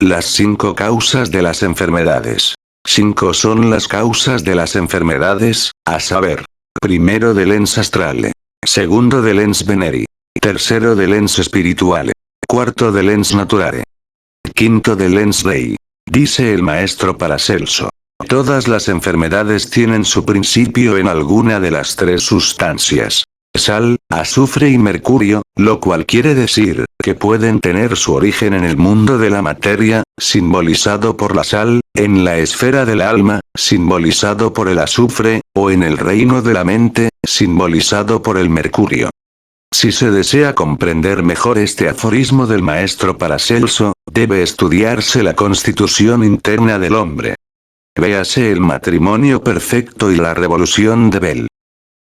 Las 5 causas de las enfermedades. 5 son las causas de las enfermedades, a saber. Primero del ens astrale. Segundo del ens veneri. Tercero del ens spirituale. Cuarto del ens naturale. Quinto del ens rei. Dice el maestro Paracelso. Todas las enfermedades tienen su principio en alguna de las 3 sustancias. Sal, azufre y mercurio, lo cual quiere decir, que pueden tener su origen en el mundo de la materia, simbolizado por la sal, en la esfera del alma, simbolizado por el azufre, o en el reino de la mente, simbolizado por el mercurio. Si se desea comprender mejor este aforismo del maestro Paracelso, debe estudiarse la constitución interna del hombre. Véase el matrimonio perfecto y la revolución de Bell.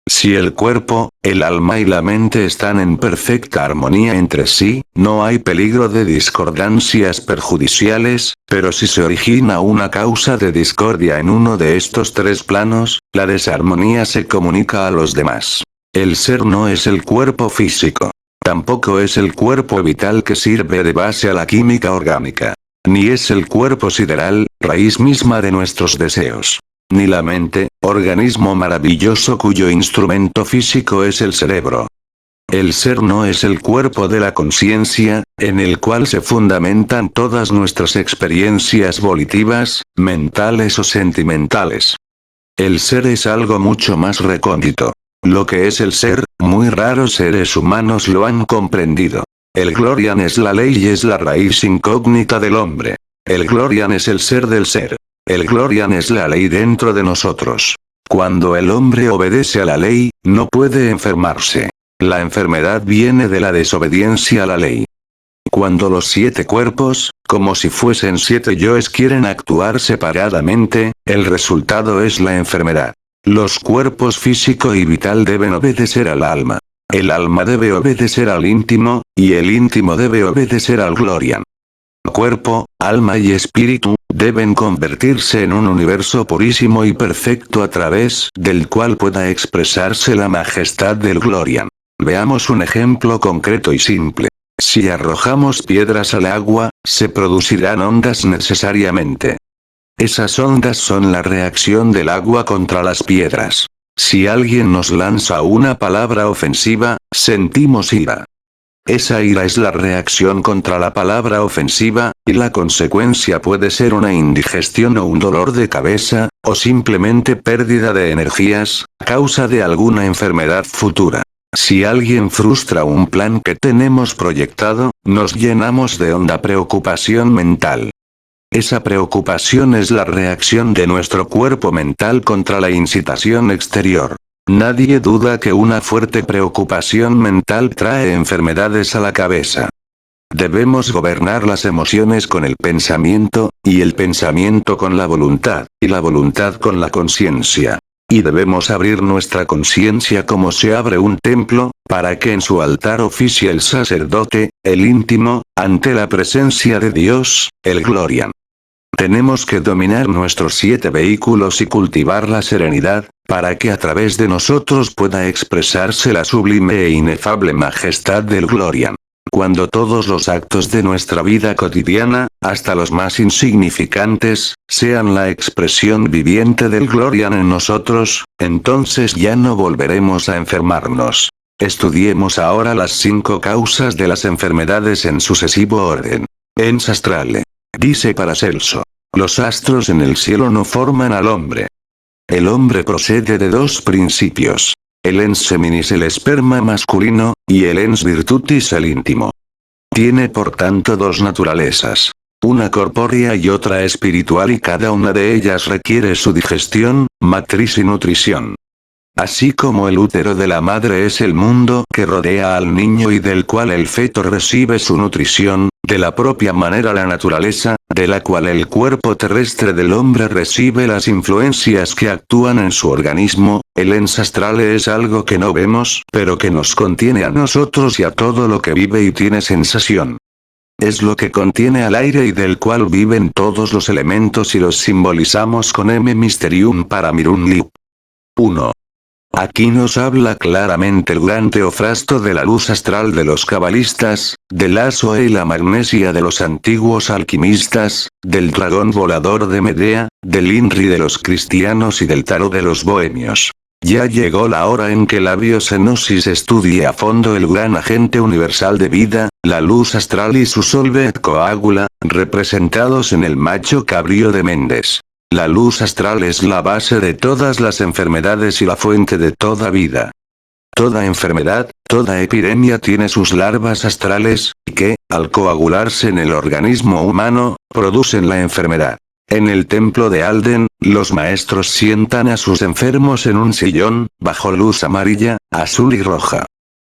Si el cuerpo, el alma y la mente están en perfecta armonía entre sí, no hay peligro de discordancias perjudiciales, pero si se origina una causa de discordia en uno de estos 3 planos, la desarmonía se comunica a los demás. El ser no es el cuerpo físico. Tampoco es el cuerpo vital que sirve de base a la química orgánica. Ni es el cuerpo sideral, raíz misma de nuestros deseos. Ni la mente, organismo maravilloso cuyo instrumento físico es el cerebro. El ser no es el cuerpo de la conciencia, en el cual se fundamentan todas nuestras experiencias volitivas, mentales o sentimentales. El ser es algo mucho más recóndito. Lo que es el ser, muy raros seres humanos lo han comprendido. El Glorian es la ley y es la raíz incógnita del hombre. El Glorian es el ser del ser. El Glorian es la ley dentro de nosotros. Cuando el hombre obedece a la ley, no puede enfermarse. La enfermedad viene de la desobediencia a la ley. Cuando los 7 cuerpos, como si fuesen 7 yoes quieren actuar separadamente, el resultado es la enfermedad. Los cuerpos físico y vital deben obedecer al alma. El alma debe obedecer al íntimo, y el íntimo debe obedecer al Glorian. Cuerpo, alma y espíritu, deben convertirse en un universo purísimo y perfecto a través del cual pueda expresarse la majestad del Glorian. Veamos un ejemplo concreto y simple. Si arrojamos piedras al agua, se producirán ondas necesariamente. Esas ondas son la reacción del agua contra las piedras. Si alguien nos lanza una palabra ofensiva, sentimos ira. Esa ira es la reacción contra la palabra ofensiva, y la consecuencia puede ser una indigestión o un dolor de cabeza, o simplemente pérdida de energías, a causa de alguna enfermedad futura. Si alguien frustra un plan que tenemos proyectado, nos llenamos de honda preocupación mental. Esa preocupación es la reacción de nuestro cuerpo mental contra la incitación exterior. Nadie duda que una fuerte preocupación mental trae enfermedades a la cabeza. Debemos gobernar las emociones con el pensamiento, y el pensamiento con la voluntad, y la voluntad con la conciencia. Y debemos abrir nuestra conciencia como se abre un templo, para que en su altar oficie el sacerdote, el íntimo, ante la presencia de Dios, el Glorian. Tenemos que dominar nuestros 7 vehículos y cultivar la serenidad, para que a través de nosotros pueda expresarse la sublime e inefable majestad del Glorian. Cuando todos los actos de nuestra vida cotidiana, hasta los más insignificantes, sean la expresión viviente del Glorian en nosotros, entonces ya no volveremos a enfermarnos. Estudiemos ahora las 5 causas de las enfermedades en sucesivo orden. Ens astrale. Dice Paracelso. Los astros en el cielo no forman al hombre. El hombre procede de 2 principios. El ens seminis el esperma masculino, y el ens virtutis el íntimo. Tiene por tanto 2 naturalezas. Una corpórea y otra espiritual y cada una de ellas requiere su digestión, matriz y nutrición. Así como el útero de la madre es el mundo que rodea al niño y del cual el feto recibe su nutrición, de la propia manera la naturaleza, de la cual el cuerpo terrestre del hombre recibe las influencias que actúan en su organismo, el ens astrale es algo que no vemos, pero que nos contiene a nosotros y a todo lo que vive y tiene sensación. Es lo que contiene al aire y del cual viven todos los elementos y los simbolizamos con M Mysterium Paramirum Liu. 1. Aquí nos habla claramente el gran Teofrasto de la luz astral de los cabalistas, del Asoe y la magnesia de los antiguos alquimistas, del dragón volador de Medea, del Inri de los cristianos y del tarot de los bohemios. Ya llegó la hora en que la biocenosis estudie a fondo el gran agente universal de vida, la luz astral y su solvet coágula, representados en el macho cabrío de Méndez. La luz astral es la base de todas las enfermedades y la fuente de toda vida. Toda enfermedad, toda epidemia tiene sus larvas astrales, que, al coagularse en el organismo humano, producen la enfermedad. En el templo de Alden, los maestros sientan a sus enfermos en un sillón, bajo luz amarilla, azul y roja.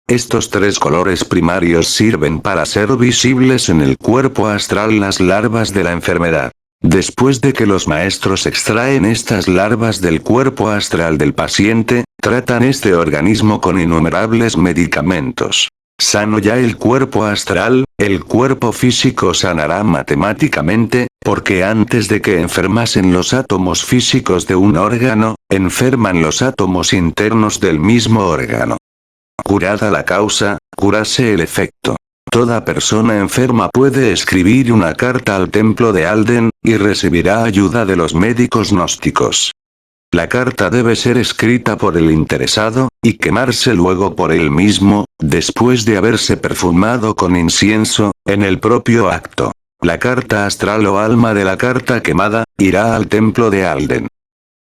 Estos tres colores primarios sirven para ser visibles en el cuerpo astral las larvas de la enfermedad. Después de que los maestros extraen estas larvas del cuerpo astral del paciente, tratan este organismo con innumerables medicamentos. Sano ya el cuerpo astral, el cuerpo físico sanará matemáticamente, porque antes de que enfermasen los átomos físicos de un órgano, enferman los átomos internos del mismo órgano. Curada la causa, curase el efecto. Toda persona enferma puede escribir una carta al templo de Alden, y recibirá ayuda de los médicos gnósticos. La carta debe ser escrita por el interesado, y quemarse luego por él mismo, después de haberse perfumado con incienso, en el propio acto. La carta astral o alma de la carta quemada, irá al templo de Alden.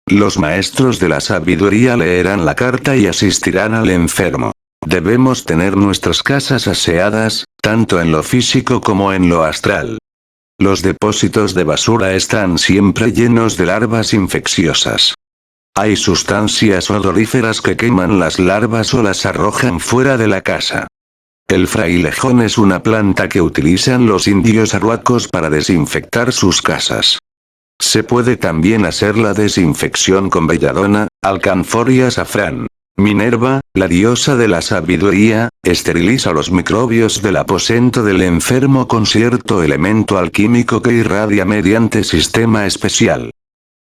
Los maestros de la sabiduría leerán la carta y asistirán al enfermo. Debemos tener nuestras casas aseadas, tanto en lo físico como en lo astral. Los depósitos de basura están siempre llenos de larvas infecciosas. Hay sustancias odoríferas que queman las larvas o las arrojan fuera de la casa. El frailejón es una planta que utilizan los indios arhuacos para desinfectar sus casas. Se puede también hacer la desinfección con belladona, alcanfor y azafrán. Minerva, la diosa de la sabiduría, esteriliza los microbios del aposento del enfermo con cierto elemento alquímico que irradia mediante sistema especial.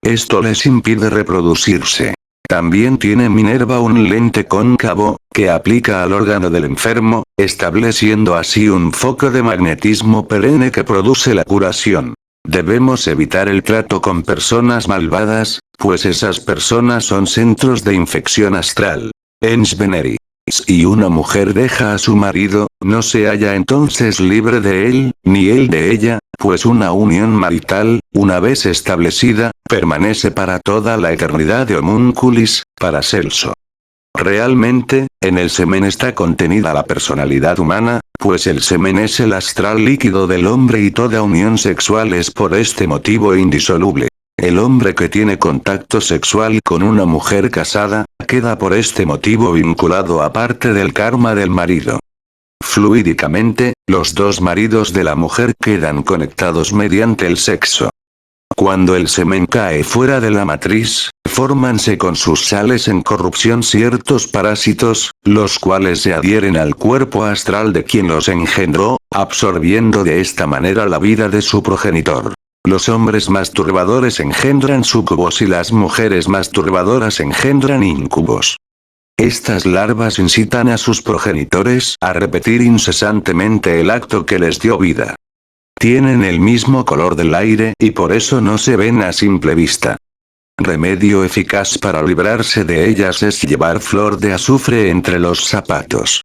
Esto les impide reproducirse. También tiene Minerva un lente cóncavo, que aplica al órgano del enfermo, estableciendo así un foco de magnetismo perenne que produce la curación. Debemos evitar el trato con personas malvadas, pues esas personas son centros de infección astral. Ens Veneri. Si una mujer deja a su marido, no se halla entonces libre de él, ni él de ella, pues una unión marital, una vez establecida, permanece para toda la eternidad de homunculis, Paracelso. Realmente, en el semen está contenida la personalidad humana, pues el semen es el astral líquido del hombre y toda unión sexual es por este motivo indisoluble. El hombre que tiene contacto sexual con una mujer casada, queda por este motivo vinculado a parte del karma del marido. Fluídicamente, los dos maridos de la mujer quedan conectados mediante el sexo. Cuando el semen cae fuera de la matriz, fórmanse con sus sales en corrupción ciertos parásitos, los cuales se adhieren al cuerpo astral de quien los engendró, absorbiendo de esta manera la vida de su progenitor. Los hombres masturbadores engendran súcubos y las mujeres masturbadoras engendran íncubos. Estas larvas incitan a sus progenitores a repetir incesantemente el acto que les dio vida. Tienen el mismo color del aire y por eso no se ven a simple vista. Remedio eficaz para librarse de ellas es llevar flor de azufre entre los zapatos.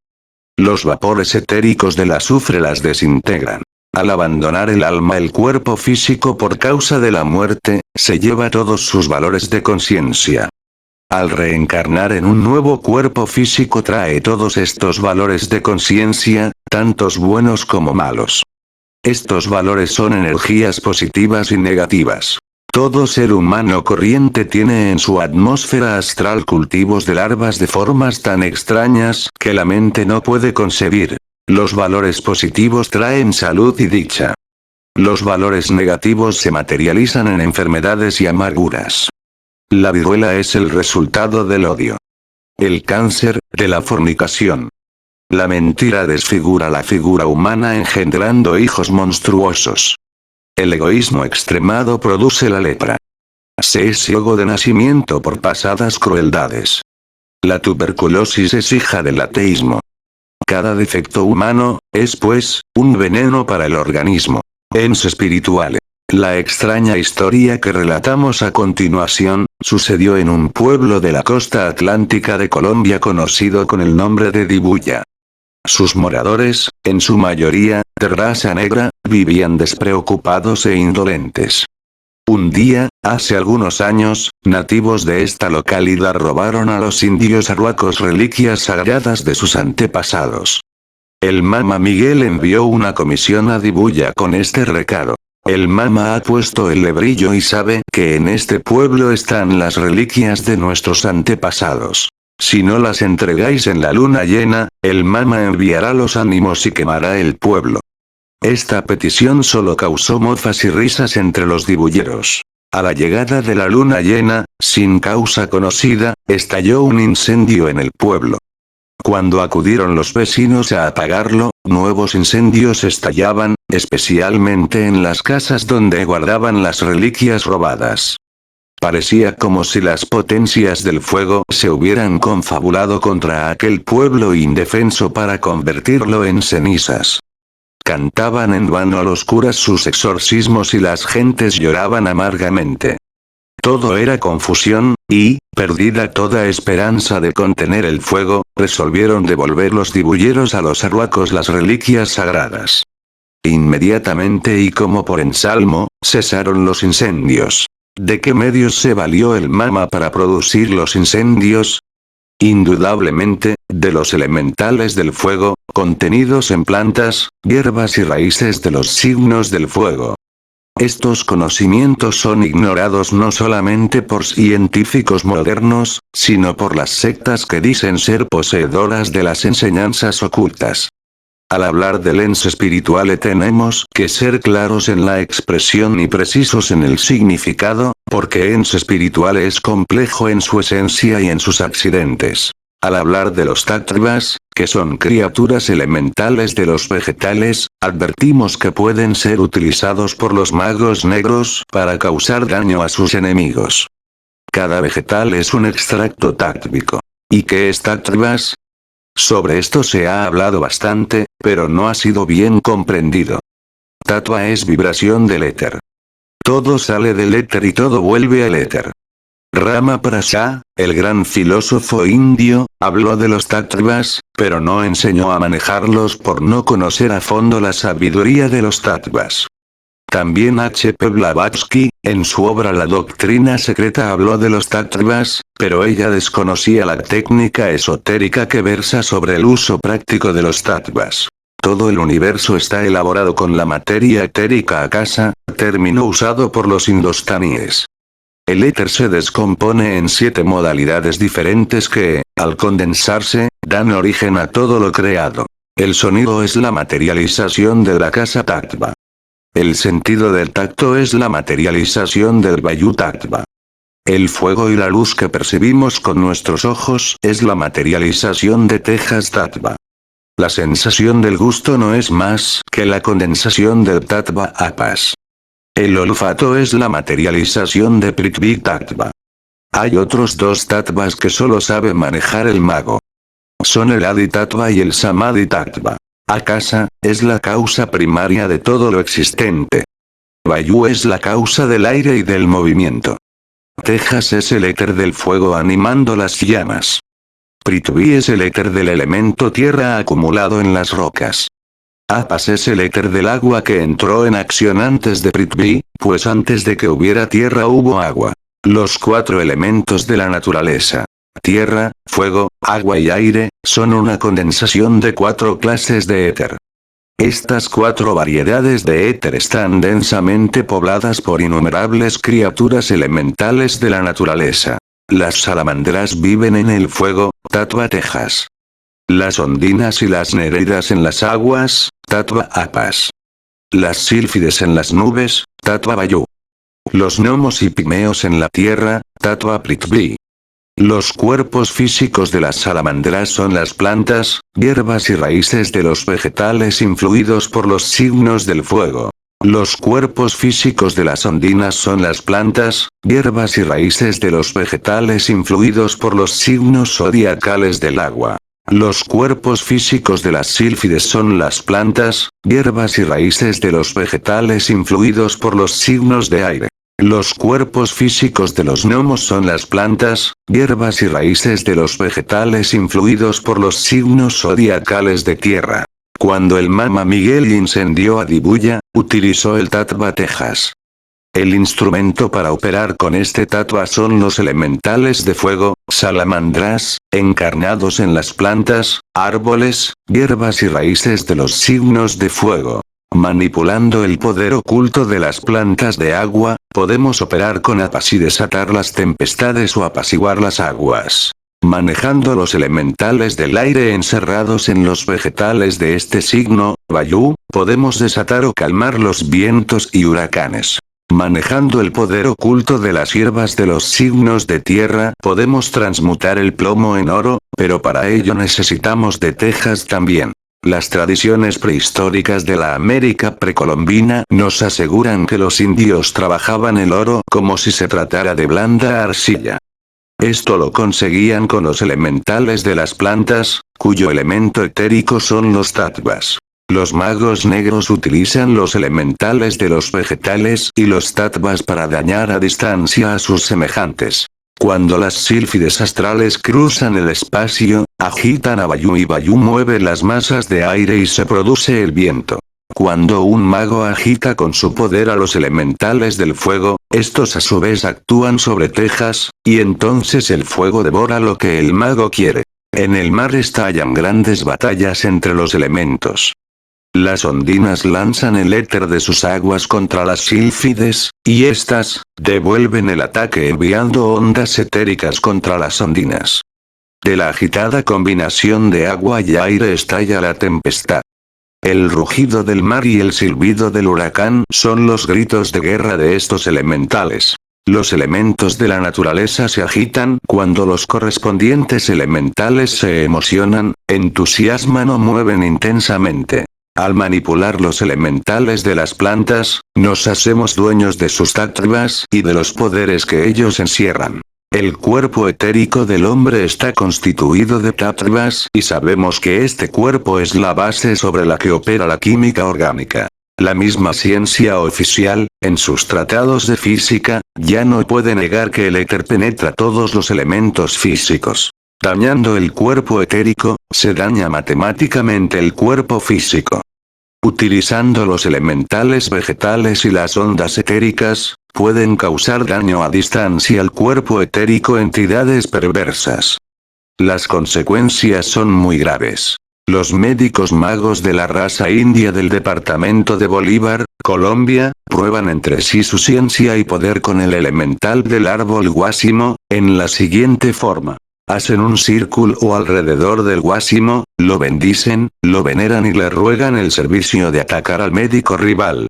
Los vapores etéricos del azufre las desintegran. Al abandonar el alma el cuerpo físico por causa de la muerte, se lleva todos sus valores de conciencia. Al reencarnar en un nuevo cuerpo físico trae todos estos valores de conciencia, tantos buenos como malos. Estos valores son energías positivas y negativas. Todo ser humano corriente tiene en su atmósfera astral cultivos de larvas de formas tan extrañas que la mente no puede concebir. Los valores positivos traen salud y dicha. Los valores negativos se materializan en enfermedades y amarguras. La viruela es el resultado del odio. El cáncer, de la fornicación. La mentira desfigura la figura humana engendrando hijos monstruosos. El egoísmo extremado produce la lepra. Se es ciego de nacimiento por pasadas crueldades. La tuberculosis es hija del ateísmo. Cada defecto humano, es pues, un veneno para el organismo. Ens espirituale. La extraña historia que relatamos a continuación, sucedió en un pueblo de la costa atlántica de Colombia conocido con el nombre de Dibuya. Sus moradores, en su mayoría, de raza negra, vivían despreocupados e indolentes. Un día, hace algunos años, nativos de esta localidad robaron a los indios arhuacos reliquias sagradas de sus antepasados. El Mama Miguel envió una comisión a Dibuya con este recado. El Mama ha puesto el lebrillo y sabe que en este pueblo están las reliquias de nuestros antepasados. Si no las entregáis en la luna llena, el Mama enviará los ánimos y quemará el pueblo. Esta petición solo causó mofas y risas entre los dibulleros. A la llegada de la luna llena, sin causa conocida, estalló un incendio en el pueblo. Cuando acudieron los vecinos a apagarlo, nuevos incendios estallaban, especialmente en las casas donde guardaban las reliquias robadas. Parecía como si las potencias del fuego se hubieran confabulado contra aquel pueblo indefenso para convertirlo en cenizas. Cantaban en vano a los curas sus exorcismos y las gentes lloraban amargamente. Todo era confusión, y, perdida toda esperanza de contener el fuego, resolvieron devolver los dibulleros a los arhuacos las reliquias sagradas. Inmediatamente y como por ensalmo, cesaron los incendios. ¿De qué medios se valió el Mama para producir los incendios? Indudablemente, de los elementales del fuego, contenidos en plantas, hierbas y raíces de los signos del fuego. Estos conocimientos son ignorados no solamente por científicos modernos, sino por las sectas que dicen ser poseedoras de las enseñanzas ocultas. Al hablar del ens espirituale tenemos que ser claros en la expresión y precisos en el significado, porque ens espirituale es complejo en su esencia y en sus accidentes. Al hablar de los tattvas, que son criaturas elementales de los vegetales, advertimos que pueden ser utilizados por los magos negros para causar daño a sus enemigos. Cada vegetal es un extracto táctico. ¿Y qué es tattvas? Sobre esto se ha hablado bastante, pero no ha sido bien comprendido. Tattva es vibración del éter. Todo sale del éter y todo vuelve al éter. Rama Prasad, el gran filósofo indio, habló de los tattvas, pero no enseñó a manejarlos por no conocer a fondo la sabiduría de los tattvas. También H. P. Blavatsky, en su obra La doctrina secreta habló de los tattvas, pero ella desconocía la técnica esotérica que versa sobre el uso práctico de los tattvas. Todo el universo está elaborado con la materia etérica akasa, término usado por los indostaníes. El éter se descompone en 7 modalidades diferentes que, al condensarse, dan origen a todo lo creado. El sonido es la materialización de la akasa tattva. El sentido del tacto es la materialización del vayu tattva. El fuego y la luz que percibimos con nuestros ojos es la materialización de tejas tattva. La sensación del gusto no es más que la condensación del tattva apas. El olfato es la materialización de prithvi tattva. Hay otros 2 tattvas que solo sabe manejar el mago. Son el adi tattva y el samadhi tattva. Akasa es la causa primaria de todo lo existente. Vayu es la causa del aire y del movimiento. Tejas es el éter del fuego animando las llamas. Prithvi es el éter del elemento tierra acumulado en las rocas. Apas es el éter del agua que entró en acción antes de Prithvi, pues antes de que hubiera tierra hubo agua. Los 4 elementos de la naturaleza, tierra, fuego, agua y aire, son una condensación de 4 clases de éter. Estas 4 variedades de éter están densamente pobladas por innumerables criaturas elementales de la naturaleza. Las salamandras viven en el fuego, tattva tejas. Las ondinas y las nereidas en las aguas, tattva apas. Las sílfides en las nubes, tattva vayu. Los gnomos y pigmeos en la tierra, tattva prithvi. Los cuerpos físicos de las salamandras son las plantas, hierbas y raíces de los vegetales influidos por los signos del fuego. Los cuerpos físicos de las ondinas son las plantas, hierbas y raíces de los vegetales influidos por los signos zodiacales del agua. Los cuerpos físicos de las sílfides son las plantas, hierbas y raíces de los vegetales influidos por los signos de aire. Los cuerpos físicos de los gnomos son las plantas, hierbas y raíces de los vegetales influidos por los signos zodiacales de tierra. Cuando el Mama Miguel incendió a Dibuya, utilizó el Tatva Tejas. El instrumento para operar con este Tatva son los elementales de fuego, salamandras, encarnados en las plantas, árboles, hierbas y raíces de los signos de fuego. Manipulando el poder oculto de las plantas de agua, podemos operar con apas y desatar las tempestades o apaciguar las aguas. Manejando los elementales del aire encerrados en los vegetales de este signo, Vayu, podemos desatar o calmar los vientos y huracanes. Manejando el poder oculto de las hierbas de los signos de tierra, podemos transmutar el plomo en oro, pero para ello necesitamos de tejas también. Las tradiciones prehistóricas de la América precolombina nos aseguran que los indios trabajaban el oro como si se tratara de blanda arcilla. Esto lo conseguían con los elementales de las plantas, cuyo elemento etérico son los tattvas. Los magos negros utilizan los elementales de los vegetales y los tattvas para dañar a distancia a sus semejantes. Cuando las sílfides astrales cruzan el espacio, agitan a Vayu y Vayu mueve las masas de aire y se produce el viento. Cuando un mago agita con su poder a los elementales del fuego, estos a su vez actúan sobre tejas, y entonces el fuego devora lo que el mago quiere. En el mar estallan grandes batallas entre los elementos. Las ondinas lanzan el éter de sus aguas contra las sílfides, y éstas, devuelven el ataque enviando ondas etéricas contra las ondinas. De la agitada combinación de agua y aire estalla la tempestad. El rugido del mar y el silbido del huracán son los gritos de guerra de estos elementales. Los elementos de la naturaleza se agitan cuando los correspondientes elementales se emocionan, entusiasman o mueven intensamente. Al manipular los elementales de las plantas, nos hacemos dueños de sus tattvas y de los poderes que ellos encierran. El cuerpo etérico del hombre está constituido de tattvas y sabemos que este cuerpo es la base sobre la que opera la química orgánica. La misma ciencia oficial, en sus tratados de física, ya no puede negar que el éter penetra todos los elementos físicos. Dañando el cuerpo etérico, se daña matemáticamente el cuerpo físico. Utilizando los elementales vegetales y las ondas etéricas, pueden causar daño a distancia al cuerpo etérico entidades perversas. Las consecuencias son muy graves. Los médicos magos de la raza india del departamento de Bolívar, Colombia, prueban entre sí su ciencia y poder con el elemental del árbol guásimo, en la siguiente forma. Hacen un círculo alrededor del guásimo, lo bendicen, lo veneran y le ruegan el servicio de atacar al médico rival.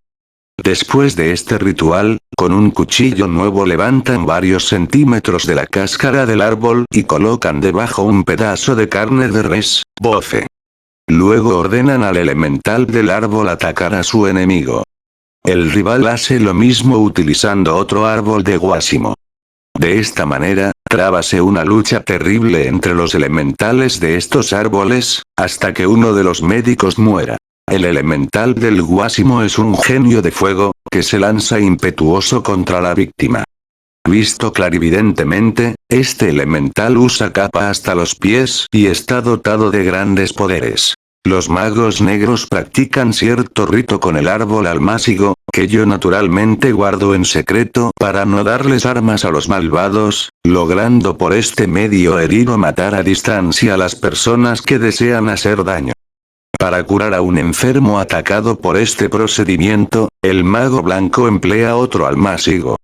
Después de este ritual, con un cuchillo nuevo levantan varios centímetros de la cáscara del árbol y colocan debajo un pedazo de carne de res, bofe. Luego ordenan al elemental del árbol atacar a su enemigo. El rival hace lo mismo utilizando otro árbol de guásimo. De esta manera, trábase una lucha terrible entre los elementales de estos árboles, hasta que uno de los médicos muera. El elemental del guásimo es un genio de fuego, que se lanza impetuoso contra la víctima. Visto clarividentemente, este elemental usa capa hasta los pies y está dotado de grandes poderes. Los magos negros practican cierto rito con el árbol almácigo, que yo naturalmente guardo en secreto para no darles armas a los malvados, logrando por este medio herir o matar a distancia a las personas que desean hacer daño. Para curar a un enfermo atacado por este procedimiento, el mago blanco emplea otro almácigo.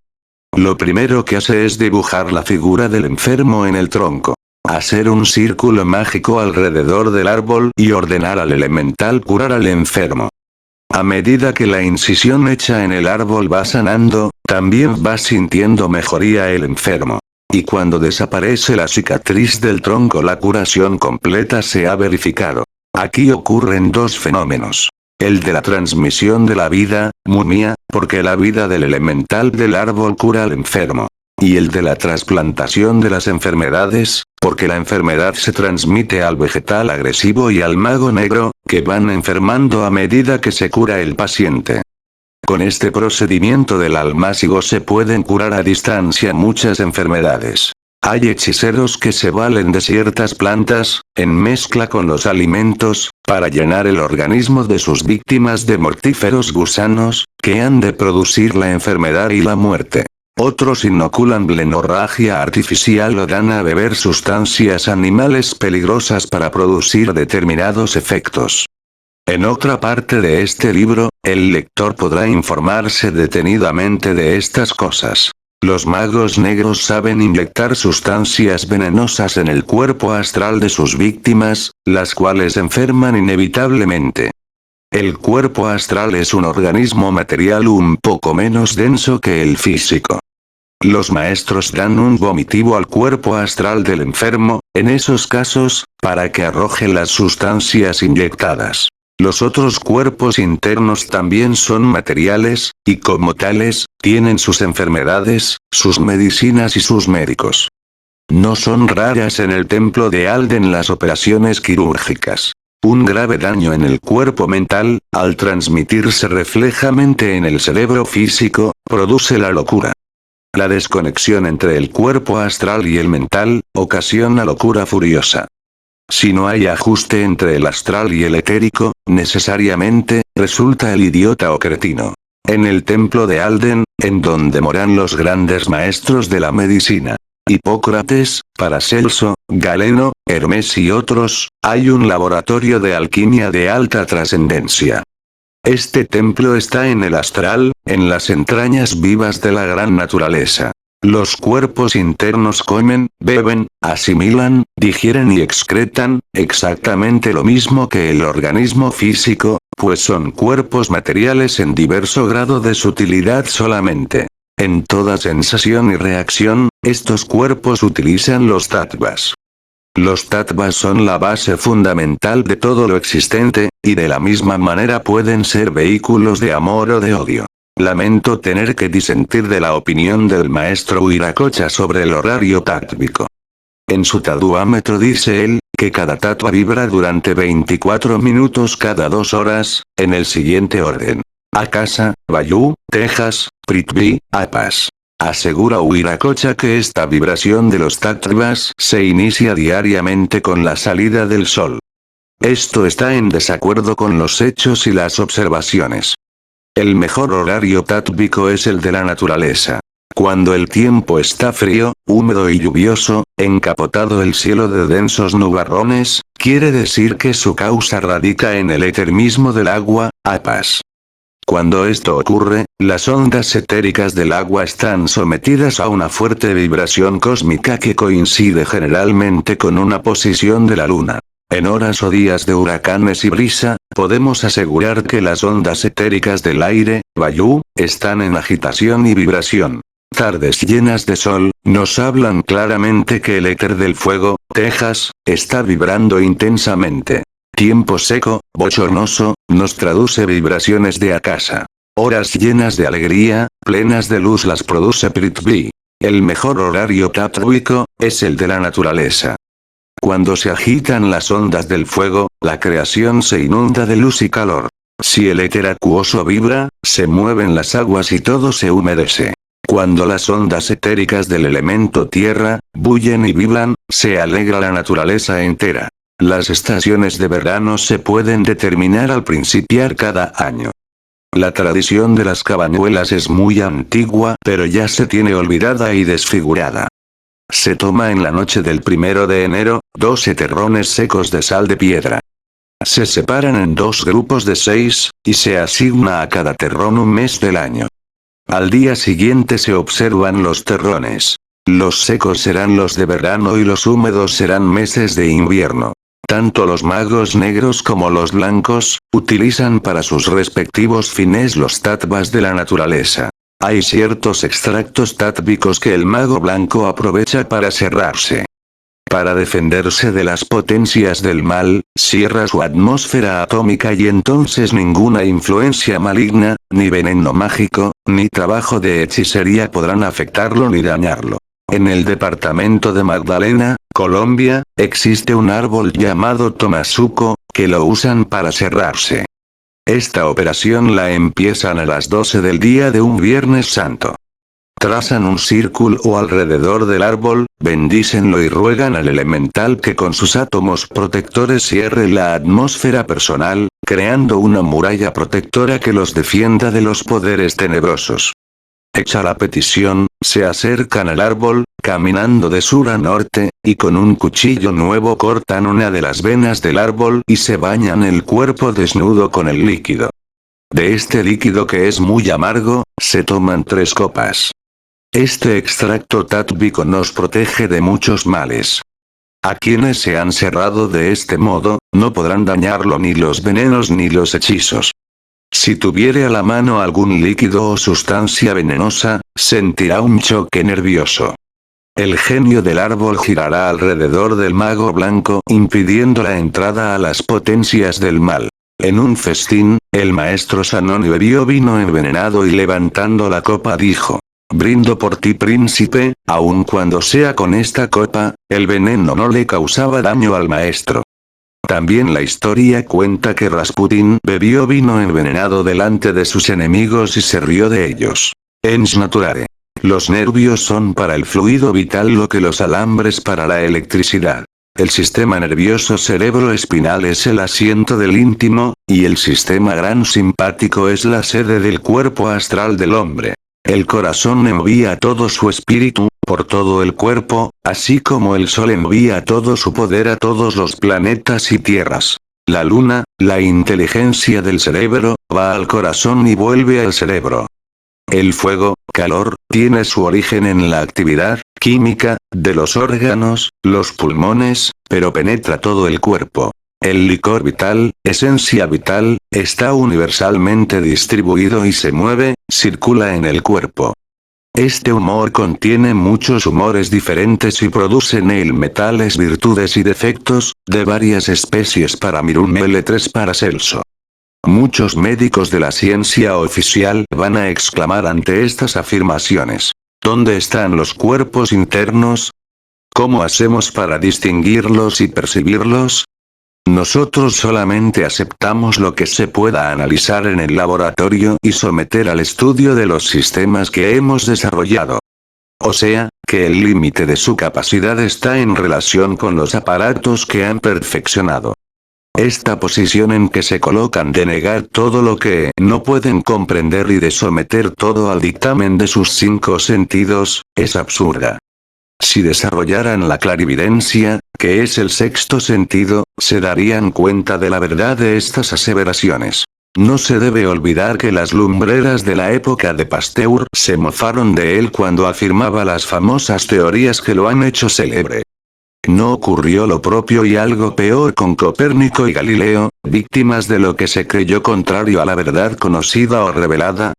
Lo primero que hace es dibujar la figura del enfermo en el tronco. Hacer un círculo mágico alrededor del árbol y ordenar al elemental curar al enfermo. A medida que la incisión hecha en el árbol va sanando, también va sintiendo mejoría el enfermo. Y cuando desaparece la cicatriz del tronco, la curación completa se ha verificado. Aquí ocurren dos fenómenos. El de la transmisión de la vida, mumia, porque la vida del elemental del árbol cura al enfermo. Y el de la trasplantación de las enfermedades, porque la enfermedad se transmite al vegetal agresivo y al mago negro, que van enfermando a medida que se cura el paciente. Con este procedimiento del almácigo se pueden curar a distancia muchas enfermedades. Hay hechiceros que se valen de ciertas plantas, en mezcla con los alimentos, para llenar el organismo de sus víctimas de mortíferos gusanos, que han de producir la enfermedad y la muerte. Otros inoculan blenorragia artificial o dan a beber sustancias animales peligrosas para producir determinados efectos. En otra parte de este libro, el lector podrá informarse detenidamente de estas cosas. Los magos negros saben inyectar sustancias venenosas en el cuerpo astral de sus víctimas, las cuales enferman inevitablemente. El cuerpo astral es un organismo material un poco menos denso que el físico. Los maestros dan un vomitivo al cuerpo astral del enfermo, en esos casos, para que arroje las sustancias inyectadas. Los otros cuerpos internos también son materiales, y como tales, tienen sus enfermedades, sus medicinas y sus médicos. No son raras en el templo de Alden las operaciones quirúrgicas. Un grave daño en el cuerpo mental, al transmitirse reflejamente en el cerebro físico, produce la locura. La desconexión entre el cuerpo astral y el mental, ocasiona locura furiosa. Si no hay ajuste entre el astral y el etérico, necesariamente, resulta el idiota o cretino. En el templo de Alden, en donde moran los grandes maestros de la medicina, Hipócrates, Paracelso, Galeno, Hermes y otros, hay un laboratorio de alquimia de alta trascendencia. Este templo está en el astral, en las entrañas vivas de la gran naturaleza. Los cuerpos internos comen, beben, asimilan, digieren y excretan, exactamente lo mismo que el organismo físico, pues son cuerpos materiales en diverso grado de sutilidad solamente. En toda sensación y reacción, estos cuerpos utilizan los tattvas. Los tattvas son la base fundamental de todo lo existente, y de la misma manera pueden ser vehículos de amor o de odio. Lamento tener que disentir de la opinión del maestro Viracocha sobre el horario tátvico. En su taduámetro dice él, que cada tattva vibra durante 24 minutos cada 2 horas, en el siguiente orden. Akasa, Vayu, Texas, Prithvi, Apas. Asegura Viracocha que esta vibración de los tattvas se inicia diariamente con la salida del sol. Esto está en desacuerdo con los hechos y las observaciones. El mejor horario tátvico es el de la naturaleza. Cuando el tiempo está frío, húmedo y lluvioso, encapotado el cielo de densos nubarrones, quiere decir que su causa radica en el éter mismo del agua, Apas. Cuando esto ocurre, las ondas etéricas del agua están sometidas a una fuerte vibración cósmica que coincide generalmente con una posición de la luna. En horas o días de huracanes y brisa, podemos asegurar que las ondas etéricas del aire, Vayu, están en agitación y vibración. Tardes llenas de sol, nos hablan claramente que el éter del fuego, Texas, está vibrando intensamente. Tiempo seco, bochornoso, nos traduce vibraciones de Akasa. Horas llenas de alegría, plenas de luz las produce Prithvi. El mejor horario tátvico, es el de la naturaleza. Cuando se agitan las ondas del fuego, la creación se inunda de luz y calor. Si el éter acuoso vibra, se mueven las aguas y todo se humedece. Cuando las ondas etéricas del elemento tierra, bullen y vibran, se alegra la naturaleza entera. Las estaciones de verano se pueden determinar al principiar cada año. La tradición de las cabañuelas es muy antigua, pero ya se tiene olvidada y desfigurada. Se toma en la noche del 1 de enero, 12 terrones secos de sal de piedra. Se separan en 2 grupos de 6, y se asigna a cada terrón un mes del año. Al día siguiente se observan los terrones. Los secos serán los de verano y los húmedos serán meses de invierno. Tanto los magos negros como los blancos, utilizan para sus respectivos fines los tattvas de la naturaleza. Hay ciertos extractos tátvicos que el mago blanco aprovecha para cerrarse. Para defenderse de las potencias del mal, cierra su atmósfera atómica y entonces ninguna influencia maligna, ni veneno mágico, ni trabajo de hechicería podrán afectarlo ni dañarlo. En el departamento de Magdalena, Colombia, existe un árbol llamado Tomazuco, que lo usan para cerrarse. Esta operación la empiezan a las 12 del día de un Viernes Santo. Trazan un círculo alrededor del árbol, bendícenlo y ruegan al elemental que con sus átomos protectores cierre la atmósfera personal, creando una muralla protectora que los defienda de los poderes tenebrosos. Hecha la petición, se acercan al árbol, caminando de sur a norte, y con un cuchillo nuevo cortan una de las venas del árbol y se bañan el cuerpo desnudo con el líquido. De este líquido que es muy amargo, se toman 3 copas. Este extracto tátvico nos protege de muchos males. A quienes se han cerrado de este modo, no podrán dañarlo ni los venenos ni los hechizos. Si tuviere a la mano algún líquido o sustancia venenosa, sentirá un choque nervioso. El genio del árbol girará alrededor del mago blanco, impidiendo la entrada a las potencias del mal. En un festín, el maestro Sanoni bebió vino envenenado y levantando la copa dijo: «Brindo por ti, príncipe», aun cuando sea con esta copa, el veneno no le causaba daño al maestro. También la historia cuenta que Rasputín bebió vino envenenado delante de sus enemigos y se rió de ellos. Ens naturare. Los nervios son para el fluido vital lo que los alambres para la electricidad. El sistema nervioso cerebroespinal es el asiento del íntimo, y el sistema gran simpático es la sede del cuerpo astral del hombre. El corazón envía todo su espíritu, por todo el cuerpo, así como el sol envía todo su poder a todos los planetas y tierras. La luna, la inteligencia del cerebro, va al corazón y vuelve al cerebro. El fuego, calor, tiene su origen en la actividad química de los órganos, los pulmones, pero penetra todo el cuerpo. El licor vital, esencia vital, está universalmente distribuido y se mueve, circula en el cuerpo. Este humor contiene muchos humores diferentes y produce metales, virtudes y defectos, de varias especies para Mirum L3 Paracelso. Muchos médicos de la ciencia oficial van a exclamar ante estas afirmaciones: ¿dónde están los cuerpos internos? ¿Cómo hacemos para distinguirlos y percibirlos? Nosotros solamente aceptamos lo que se pueda analizar en el laboratorio y someter al estudio de los sistemas que hemos desarrollado. O sea, que el límite de su capacidad está en relación con los aparatos que han perfeccionado. Esta posición en que se colocan de negar todo lo que no pueden comprender y de someter todo al dictamen de sus 5 sentidos, es absurda. Si desarrollaran la clarividencia, que es el 6º sentido, se darían cuenta de la verdad de estas aseveraciones. No se debe olvidar que las lumbreras de la época de Pasteur se mofaron de él cuando afirmaba las famosas teorías que lo han hecho célebre. No ocurrió lo propio y algo peor con Copérnico y Galileo, víctimas de lo que se creyó contrario a la verdad conocida o revelada.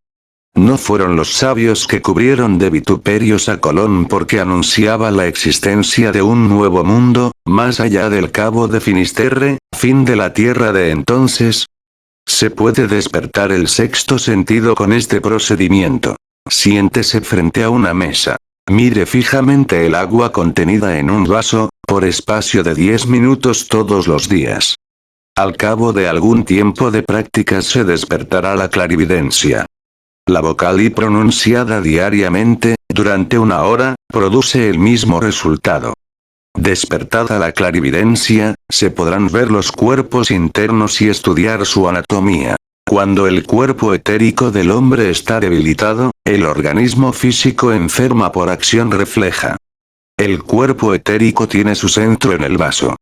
No fueron los sabios que cubrieron de vituperios a Colón porque anunciaba la existencia de un nuevo mundo, más allá del Cabo de Finisterre, fin de la Tierra de entonces. Se puede despertar el 6º sentido con este procedimiento. Siéntese frente a una mesa. Mire fijamente el agua contenida en un vaso, por espacio de 10 minutos todos los días. Al cabo de algún tiempo de práctica se despertará la clarividencia. La vocal y pronunciada diariamente, durante 1 hora, produce el mismo resultado. Despertada la clarividencia, se podrán ver los cuerpos internos y estudiar su anatomía. Cuando el cuerpo etérico del hombre está debilitado, el organismo físico enferma por acción refleja. El cuerpo etérico tiene su centro en el vaso.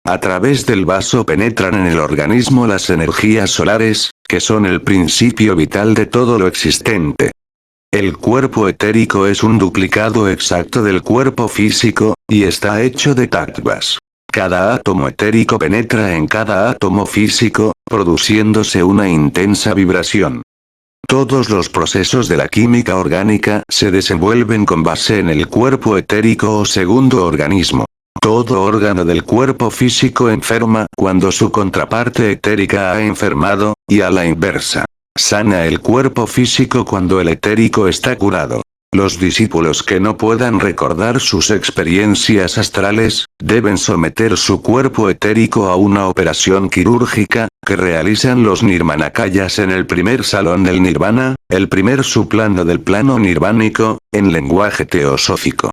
A través del vaso penetran en el organismo las energías solares, que son el principio vital de todo lo existente. El cuerpo etérico es un duplicado exacto del cuerpo físico, y está hecho de tattvas. Cada átomo etérico penetra en cada átomo físico, produciéndose una intensa vibración. Todos los procesos de la química orgánica se desenvuelven con base en el cuerpo etérico o segundo organismo. Todo órgano del cuerpo físico enferma cuando su contraparte etérica ha enfermado, y a la inversa. Sana el cuerpo físico cuando el etérico está curado. Los discípulos que no puedan recordar sus experiencias astrales, deben someter su cuerpo etérico a una operación quirúrgica, que realizan los nirmanakayas en el primer salón del nirvana, el primer subplano del plano nirvánico, en lenguaje teosófico.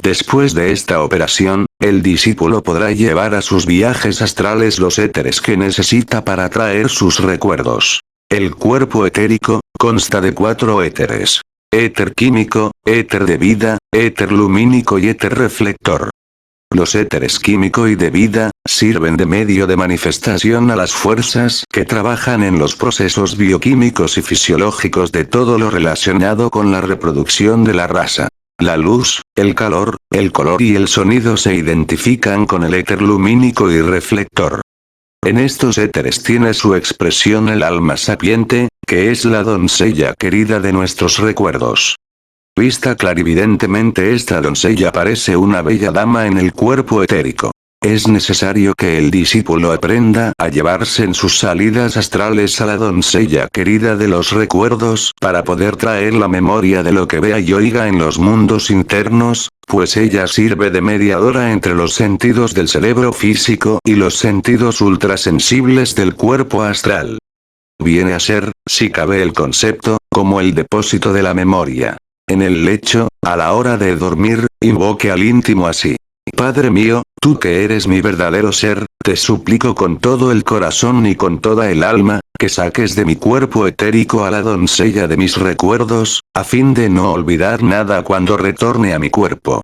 Después de esta operación, el discípulo podrá llevar a sus viajes astrales los éteres que necesita para traer sus recuerdos. El cuerpo etérico consta de 4 éteres: éter químico, éter de vida, éter lumínico y éter reflector. Los éteres químico y de vida sirven de medio de manifestación a las fuerzas que trabajan en los procesos bioquímicos y fisiológicos de todo lo relacionado con la reproducción de la raza. La luz, el calor, el color y el sonido se identifican con el éter lumínico y reflector. En estos éteres tiene su expresión el alma sapiente, que es la doncella querida de nuestros recuerdos. Vista clarividentemente, esta doncella parece una bella dama en el cuerpo etérico. Es necesario que el discípulo aprenda a llevarse en sus salidas astrales a la doncella querida de los recuerdos para poder traer la memoria de lo que vea y oiga en los mundos internos, pues ella sirve de mediadora entre los sentidos del cerebro físico y los sentidos ultrasensibles del cuerpo astral. Viene a ser, si cabe el concepto, como el depósito de la memoria. En el lecho, a la hora de dormir, invoque al íntimo así: Padre mío, tú que eres mi verdadero ser, te suplico con todo el corazón y con toda el alma, que saques de mi cuerpo etérico a la doncella de mis recuerdos, a fin de no olvidar nada cuando retorne a mi cuerpo.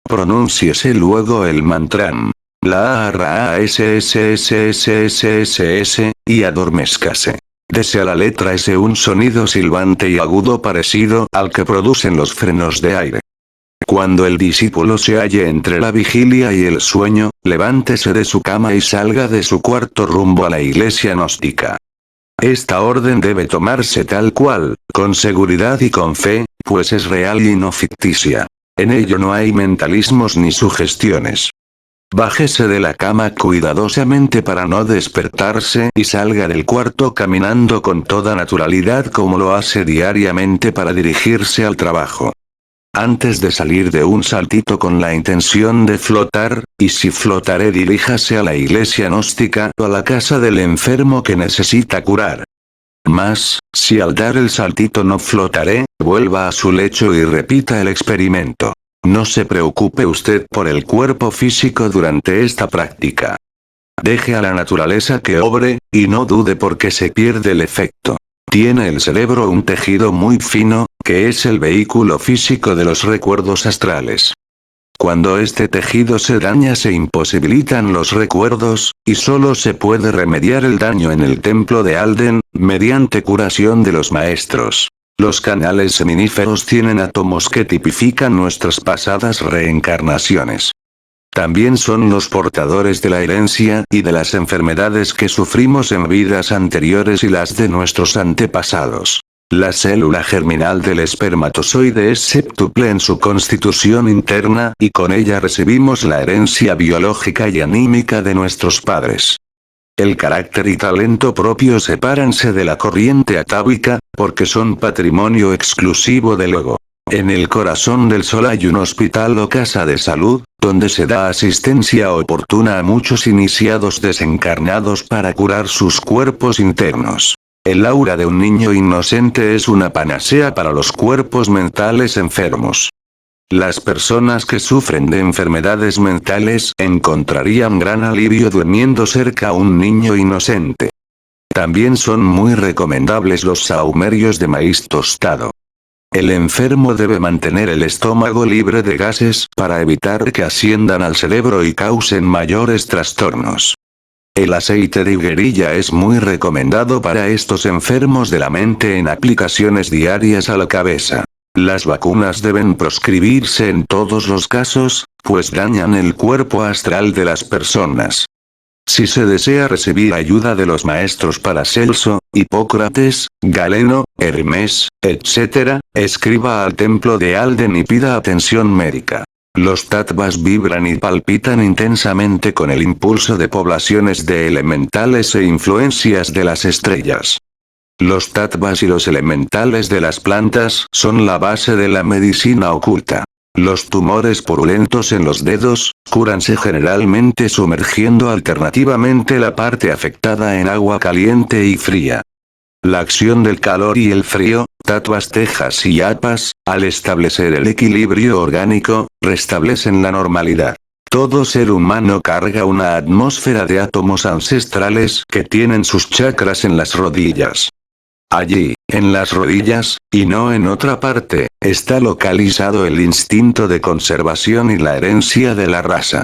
Pronúnciese luego el mantram. La ra s s s s s s s, y adormézcase. Dese a la letra S un sonido silbante y agudo parecido al que producen los frenos de aire. Cuando el discípulo se halle entre la vigilia y el sueño, levántese de su cama y salga de su cuarto rumbo a la iglesia gnóstica. Esta orden debe tomarse tal cual, con seguridad y con fe, pues es real y no ficticia. En ello no hay mentalismos ni sugestiones. Bájese de la cama cuidadosamente para no despertarse y salga del cuarto caminando con toda naturalidad como lo hace diariamente para dirigirse al trabajo. Antes de salir de un saltito con la intención de flotar, y si flotaré diríjase a la iglesia gnóstica o a la casa del enfermo que necesita curar. Mas, si al dar el saltito no flotaré, vuelva a su lecho y repita el experimento. No se preocupe usted por el cuerpo físico durante esta práctica. Deje a la naturaleza que obre, y no dude porque se pierde el efecto. Tiene el cerebro un tejido muy fino, que es el vehículo físico de los recuerdos astrales. Cuando este tejido se daña se imposibilitan los recuerdos, y solo se puede remediar el daño en el templo de Alden, mediante curación de los maestros. Los canales seminíferos tienen átomos que tipifican nuestras pasadas reencarnaciones. También son los portadores de la herencia y de las enfermedades que sufrimos en vidas anteriores y las de nuestros antepasados. La célula germinal del espermatozoide es séptuple en su constitución interna y con ella recibimos la herencia biológica y anímica de nuestros padres. El carácter y talento propio sepáranse de la corriente atávica, porque son patrimonio exclusivo del ego. En el corazón del sol hay un hospital o casa de salud, donde se da asistencia oportuna a muchos iniciados desencarnados para curar sus cuerpos internos. El aura de un niño inocente es una panacea para los cuerpos mentales enfermos. Las personas que sufren de enfermedades mentales encontrarían gran alivio durmiendo cerca a un niño inocente. También son muy recomendables los sahumerios de maíz tostado. El enfermo debe mantener el estómago libre de gases para evitar que asciendan al cerebro y causen mayores trastornos. El aceite de higuerilla es muy recomendado para estos enfermos de la mente en aplicaciones diarias a la cabeza. Las vacunas deben proscribirse en todos los casos, pues dañan el cuerpo astral de las personas. Si se desea recibir ayuda de los maestros Paracelso, Hipócrates, Galeno, Hermes, etc., escriba al templo de Alden y pida atención médica. Los tattvas vibran y palpitan intensamente con el impulso de poblaciones de elementales e influencias de las estrellas. Los tattvas y los elementales de las plantas son la base de la medicina oculta. Los tumores purulentos en los dedos, cúranse generalmente sumergiendo alternativamente la parte afectada en agua caliente y fría. La acción del calor y el frío, tattvas tejas y apas, al establecer el equilibrio orgánico, restablecen la normalidad. Todo ser humano carga una atmósfera de átomos ancestrales que tienen sus chakras en las rodillas. Allí, en las rodillas, y no en otra parte, está localizado el instinto de conservación y la herencia de la raza.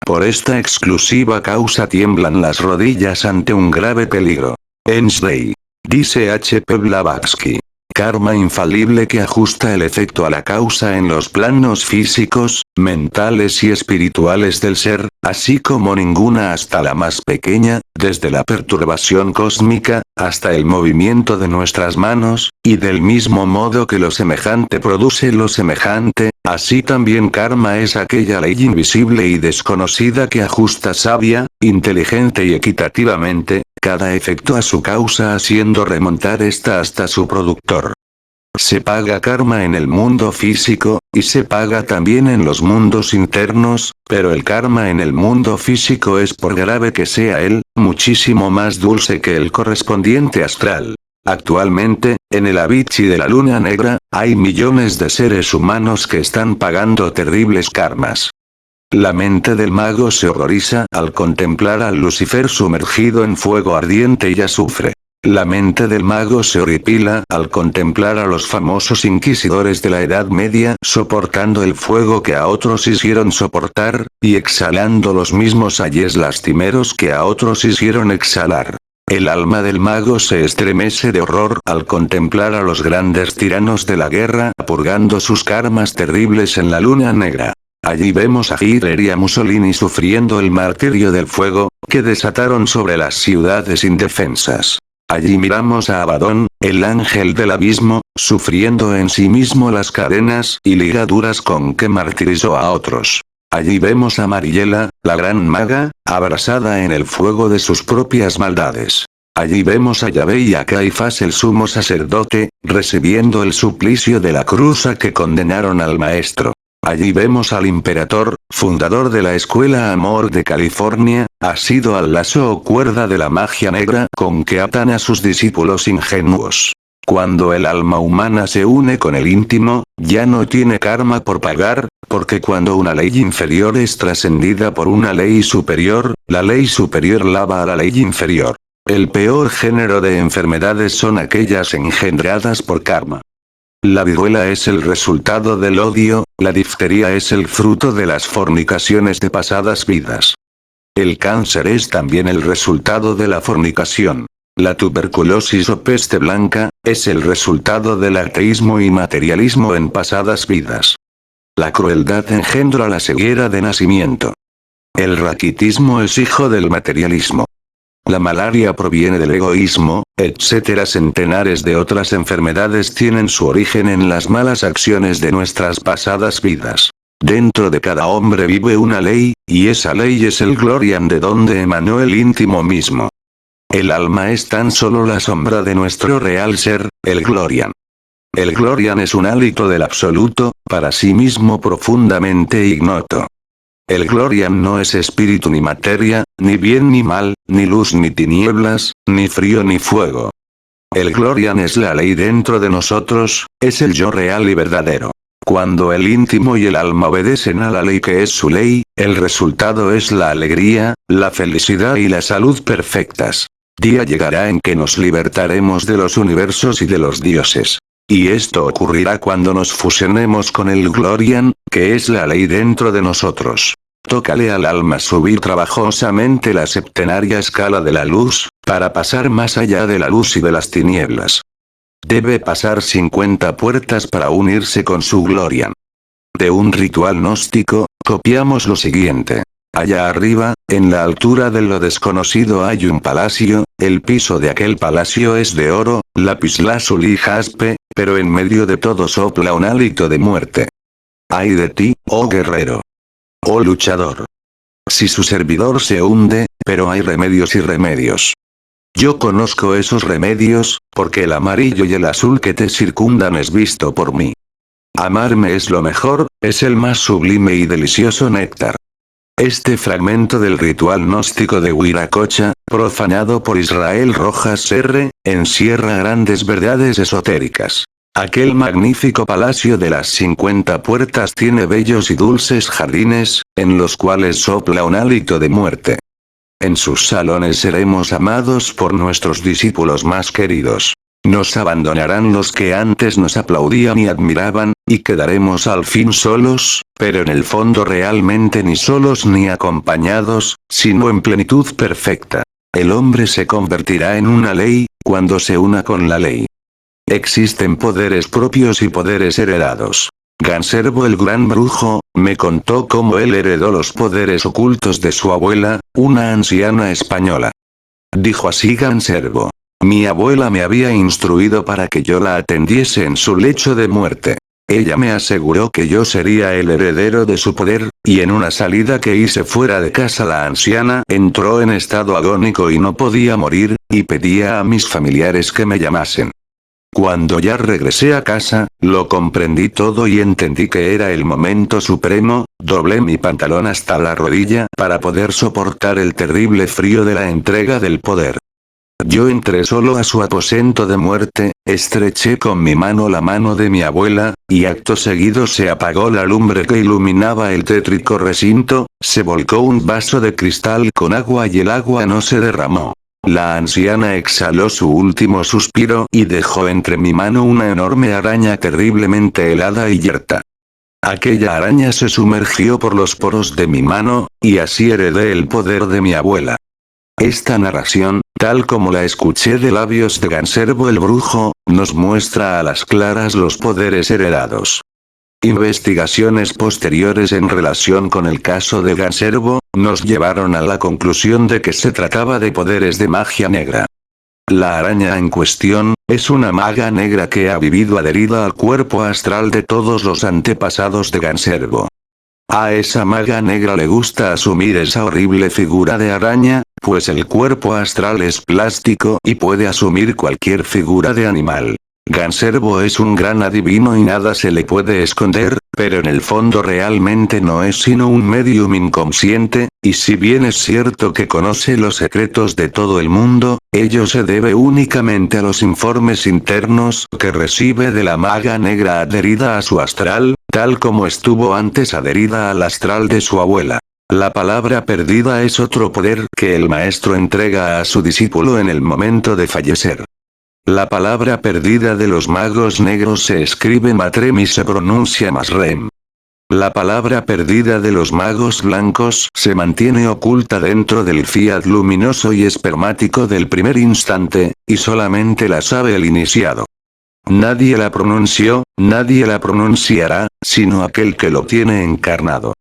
Por esta exclusiva causa tiemblan las rodillas ante un grave peligro. Ensley. Dice H. P. Blavatsky. Karma infalible que ajusta el efecto a la causa en los planos físicos, mentales y espirituales del ser, así como ninguna hasta la más pequeña, desde la perturbación cósmica, hasta el movimiento de nuestras manos, y del mismo modo que lo semejante produce lo semejante, así también karma es aquella ley invisible y desconocida que ajusta sabia, inteligente y equitativamente, cada efecto a su causa haciendo remontar esta hasta su productor. Se paga karma en el mundo físico, y se paga también en los mundos internos, pero el karma en el mundo físico es, por grave que sea él, muchísimo más dulce que el correspondiente astral. Actualmente, en el Avicii de la Luna Negra, hay millones de seres humanos que están pagando terribles karmas. La mente del mago se horroriza al contemplar al Lucifer sumergido en fuego ardiente y azufre. La mente del mago se horripila al contemplar a los famosos inquisidores de la Edad Media soportando el fuego que a otros hicieron soportar, y exhalando los mismos ayes lastimeros que a otros hicieron exhalar. El alma del mago se estremece de horror al contemplar a los grandes tiranos de la guerra purgando sus karmas terribles en la Luna Negra. Allí vemos a Hitler y a Mussolini sufriendo el martirio del fuego, que desataron sobre las ciudades indefensas. Allí miramos a Abaddon, el ángel del abismo, sufriendo en sí mismo las cadenas y ligaduras con que martirizó a otros. Allí vemos a Mariela, la gran maga, abrasada en el fuego de sus propias maldades. Allí vemos a Yahvé y a Caifás el sumo sacerdote, recibiendo el suplicio de la cruz a que condenaron al maestro. Allí vemos al Imperator, fundador de la Escuela Amor de California, asido al lazo o cuerda de la magia negra con que atan a sus discípulos ingenuos. Cuando el alma humana se une con el íntimo, ya no tiene karma por pagar, porque cuando una ley inferior es trascendida por una ley superior, la ley superior lava a la ley inferior. El peor género de enfermedades son aquellas engendradas por karma. La viruela es el resultado del odio, la difteria es el fruto de las fornicaciones de pasadas vidas. El cáncer es también el resultado de la fornicación. La tuberculosis o peste blanca, es el resultado del ateísmo y materialismo en pasadas vidas. La crueldad engendra la ceguera de nacimiento. El raquitismo es hijo del materialismo. La malaria proviene del egoísmo, etc. Centenares de otras enfermedades tienen su origen en las malas acciones de nuestras pasadas vidas. Dentro de cada hombre vive una ley, y esa ley es el Glorian de donde emanó el íntimo mismo. El alma es tan solo la sombra de nuestro real ser, el Glorian. El Glorian es un hálito del absoluto, para sí mismo profundamente ignoto. El Glorian no es espíritu ni materia, ni bien ni mal, ni luz ni tinieblas, ni frío ni fuego. El Glorian es la ley dentro de nosotros, es el yo real y verdadero. Cuando el íntimo y el alma obedecen a la ley que es su ley, el resultado es la alegría, la felicidad y la salud perfectas. Día llegará en que nos libertaremos de los universos y de los dioses. Y esto ocurrirá cuando nos fusionemos con el Glorian, que es la ley dentro de nosotros. Tócale al alma subir trabajosamente la septenaria escala de la luz, para pasar más allá de la luz y de las tinieblas. Debe pasar 50 puertas para unirse con su Glorian. De un ritual gnóstico, copiamos lo siguiente. Allá arriba, en la altura de lo desconocido hay un palacio, el piso de aquel palacio es de oro, lapislázuli y jaspe, pero en medio de todo sopla un hálito de muerte. Ay de ti, oh guerrero. Oh luchador. Si su servidor se hunde, pero hay remedios y remedios. Yo conozco esos remedios, porque el amarillo y el azul que te circundan es visto por mí. Amarme es lo mejor, es el más sublime y delicioso néctar. Este fragmento del ritual gnóstico de Wiracocha, profanado por Israel Rojas R., encierra grandes verdades esotéricas. Aquel magnífico palacio de las 50 puertas tiene bellos y dulces jardines, en los cuales sopla un hálito de muerte. En sus salones seremos amados por nuestros discípulos más queridos. Nos abandonarán los que antes nos aplaudían y admiraban, y quedaremos al fin solos, pero en el fondo realmente ni solos ni acompañados, sino en plenitud perfecta. El hombre se convertirá en una ley, cuando se una con la ley. Existen poderes propios y poderes heredados. Ganservo el gran brujo, me contó cómo él heredó los poderes ocultos de su abuela, una anciana española. Dijo así Ganservo. Mi abuela me había instruido para que yo la atendiese en su lecho de muerte. Ella me aseguró que yo sería el heredero de su poder, y en una salida que hice fuera de casa la anciana entró en estado agónico y no podía morir, y pedía a mis familiares que me llamasen. Cuando ya regresé a casa, lo comprendí todo y entendí que era el momento supremo, doblé mi pantalón hasta la rodilla para poder soportar el terrible frío de la entrega del poder. Yo entré solo a su aposento de muerte, estreché con mi mano la mano de mi abuela, y acto seguido se apagó la lumbre que iluminaba el tétrico recinto, se volcó un vaso de cristal con agua y el agua no se derramó. La anciana exhaló su último suspiro y dejó entre mi mano una enorme araña terriblemente helada y yerta. Aquella araña se sumergió por los poros de mi mano, y así heredé el poder de mi abuela. Esta narración, tal como la escuché de labios de Ganservo el brujo, nos muestra a las claras los poderes heredados. Investigaciones posteriores en relación con el caso de Ganservo, nos llevaron a la conclusión de que se trataba de poderes de magia negra. La araña en cuestión, es una maga negra que ha vivido adherida al cuerpo astral de todos los antepasados de Ganservo. A esa maga negra le gusta asumir esa horrible figura de araña, pues el cuerpo astral es plástico y puede asumir cualquier figura de animal. Ganservo es un gran adivino y nada se le puede esconder, pero en el fondo realmente no es sino un medium inconsciente, y si bien es cierto que conoce los secretos de todo el mundo, ello se debe únicamente a los informes internos que recibe de la maga negra adherida a su astral, tal como estuvo antes adherida al astral de su abuela. La palabra perdida es otro poder que el maestro entrega a su discípulo en el momento de fallecer. La palabra perdida de los magos negros se escribe Matrem y se pronuncia Masrem. La palabra perdida de los magos blancos se mantiene oculta dentro del fiat luminoso y espermático del primer instante, y solamente la sabe el iniciado. Nadie la pronunció, nadie la pronunciará, sino aquel que lo tiene encarnado.